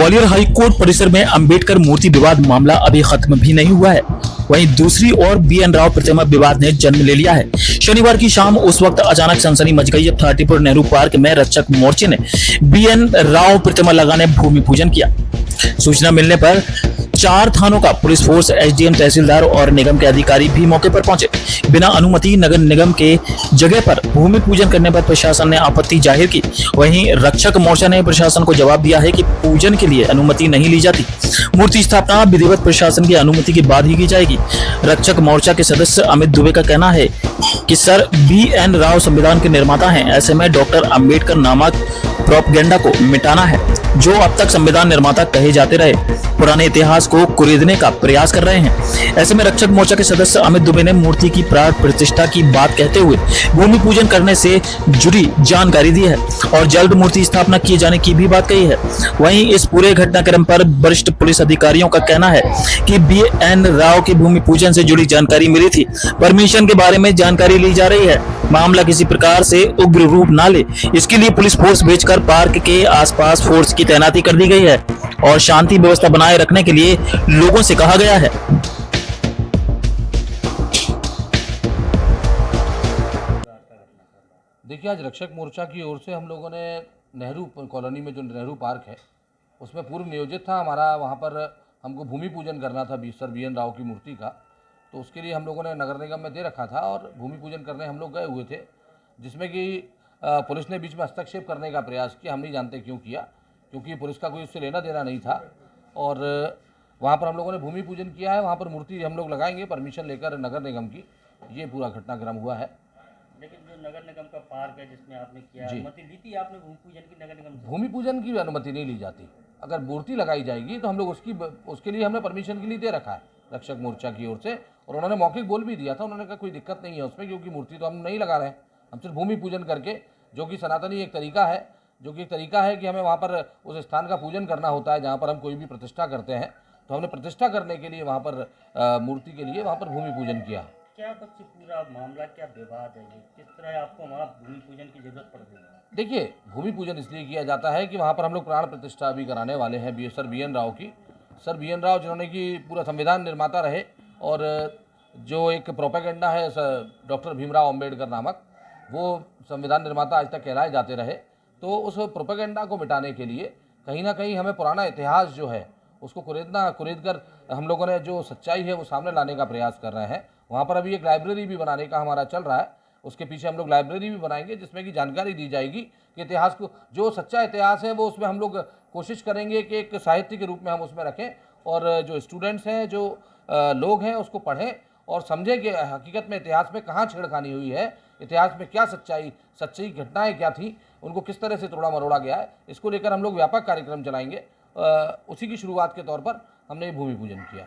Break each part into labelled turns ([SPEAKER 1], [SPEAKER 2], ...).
[SPEAKER 1] Gwalior high court परिसर में अंबेडकर मूर्ति विवाद मामला अभी खत्म भी नहीं हुआ है। वहीं दूसरी ओर BN राव प्रतिमा विवाद ने जन्म ले लिया है। शनिवार की शाम उस वक्त अचानक सनसनी मच गई जब 34 नेहरू पार्क में रक्षक मोर्चे ने BN राव प्रतिमा लगाने भूमि पूजन किया। सूचना मिलने पर 4 थानों का पुलिस फोर्स, SDM, तहसीलदार और निगम के अधिकारी भी मौके पर पहुंचे। बिना अनुमति नगर निगम के जगह पर भूमि पूजन करने पर प्रशासन ने आपत्ति जाहिर की। वहीं रक्षक मोर्चा ने प्रशासन को जवाब दिया है कि पूजन के लिए अनुमति नहीं ली जाती। मूर्ति स्थापना विधिवत प्रशासन की अनुमति के बाद ही की जाएगी। रक्षक मोर्चा के सदस्य अमित दुबे का कहना है कि सर BN राव संविधान के निर्माता हैं, ऐसे में डॉक्टर अंबेडकर नामक प्रोपगेंडा को मिटाना है जो अब तक संविधान निर्माता कहे जाते रहे, पुराने इतिहास को कुरेदने का प्रयास कर रहे हैं। ऐसे में रक्षक मोर्चा के सदस्य अमित दुबे ने मूर्ति की प्राण प्रतिष्ठा की बात कहते हुए भूमि पूजन करने से जुड़ी जानकारी दी है और जल्द मूर्ति स्थापना किए जाने की भी बात कही है। वहीं इस पूरे घटनाक्रम पर वरिष्ठ पुलिस अधिकारियों का कहना है कि BN राव की भूमि पूजन से जुड़ी जानकारी मिली थी, परमिशन के बारे में जानकारी ली जा रही है। मामला किसी प्रकार से उग्र रूप ना ले, इसके लिए पुलिस फोर्स भेजकर पार्क के आसपास फोर्स की तैनाती कर दी गई है और शांति व्यवस्था बनाए रखने के लिए लोगों से कहा गया है।
[SPEAKER 2] देखिए, आज रक्षक मोर्चा की ओर से हम लोगों ने नेहरू कॉलोनी में जो नेहरू पार्क है उसमें पूर्व नियोजित था हमारा, वहाँ पर हमको भूमि पूजन करना था सर BN राव की मूर्ति का, तो उसके लिए हम लोगों ने नगर निगम में दे रखा था और भूमि पूजन करने हम लोग गए हुए थे, जिसमें कि पुलिस ने बीच में हस्तक्षेप करने का प्रयास किया। हम नहीं जानते क्यों किया, क्योंकि पुलिस का कोई उससे लेना देना नहीं था और वहाँ पर हम लोगों ने भूमि पूजन किया है। वहाँ पर मूर्ति हम लोग लगाएंगे परमिशन लेकर नगर निगम की। ये पूरा घटनाक्रम हुआ है।
[SPEAKER 3] लेकिन जो नगर निगम का पार्क है जिसमें आपने किया, अनुमति ली थी आपने भूमि पूजन की नगर निगम से?
[SPEAKER 2] भूमि पूजन की अनुमति नहीं ली जाती। अगर मूर्ति लगाई जाएगी तो हम लोग उसके लिए हमने परमिशन के लिए दे रखा है रक्षक मोर्चा की ओर से, और उन्होंने मौखिक बोल भी दिया था। उन्होंने कहा कोई दिक्कत नहीं है उसमें, क्योंकि मूर्ति तो हम नहीं लगा रहे हैं, हम सिर्फ भूमि पूजन करके, जो कि सनातनी एक तरीका है, कि हमें वहाँ पर उस स्थान का पूजन करना होता है जहाँ पर हम कोई भी प्रतिष्ठा करते हैं। तो हमने प्रतिष्ठा करने के लिए वहाँ पर मूर्ति के लिए वहाँ पर भूमि पूजन किया।
[SPEAKER 3] क्या बच्चे पूरा मामला, क्या विवाद है ये, किस तरह आपको वहाँ भूमि पूजन की जरूरत पड़ रही है?
[SPEAKER 2] देखिए, भूमि पूजन इसलिए किया जाता है कि वहाँ पर हम लोग प्राण प्रतिष्ठा भी कराने वाले हैं सर BN राव की। सर BN राव जिन्होंने कि पूरा संविधान निर्माता रहे और जो एक प्रोपेगेंडा है डॉक्टर भीमराव अम्बेडकर नामक, वो संविधान निर्माता आज तक कहलाए जाते रहे। तो उस प्रोपेगेंडा को मिटाने के लिए कहीं ना कहीं हमें पुराना इतिहास जो है उसको कुरेद कर हम लोगों ने जो सच्चाई है वो सामने लाने का प्रयास कर रहे हैं। वहाँ पर अभी एक लाइब्रेरी भी बनाने का हमारा चल रहा है, उसके पीछे हम लोग लाइब्रेरी भी बनाएंगे जिसमें कि जानकारी दी जाएगी कि इतिहास को, जो सच्चा इतिहास है वो उसमें हम लोग कोशिश करेंगे कि एक साहित्य के रूप में हम उसमें रखें और जो स्टूडेंट्स हैं, जो लोग हैं, उसको पढ़ें और समझें कि हकीकत में इतिहास में कहाँ छेड़खानी हुई है, इतिहास में क्या सच्ची घटनाएं क्या थी, उनको किस तरह से तोड़ा मरोड़ा गया है। इसको लेकर हम लोग व्यापक कार्यक्रम चलाएंगे। उसी की शुरुआत के तौर पर हमने भूमि पूजन किया।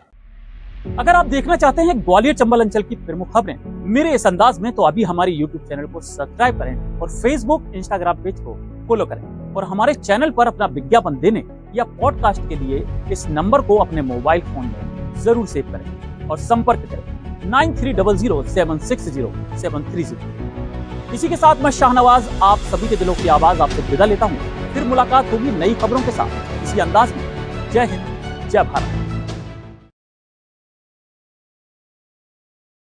[SPEAKER 4] अगर आप देखना चाहते हैं ग्वालियर चंबल अंचल की प्रमुख खबरें मेरे इस अंदाज में, तो अभी हमारे YouTube चैनल को सब्सक्राइब करें और Facebook, Instagram पेज को फॉलो करें और हमारे चैनल पर अपना विज्ञापन देने या पॉडकास्ट के लिए इस नंबर को अपने मोबाइल फोन में जरूर सेव करें और संपर्क करें 9300760730। इसी के साथ मैं शाहनवाज आप सभी के दिलों की आवाज आपसे विदा लेता हूँ। फिर मुलाकात होगी नई खबरों के साथ इसी अंदाज में। जय हिंद, जय भारत।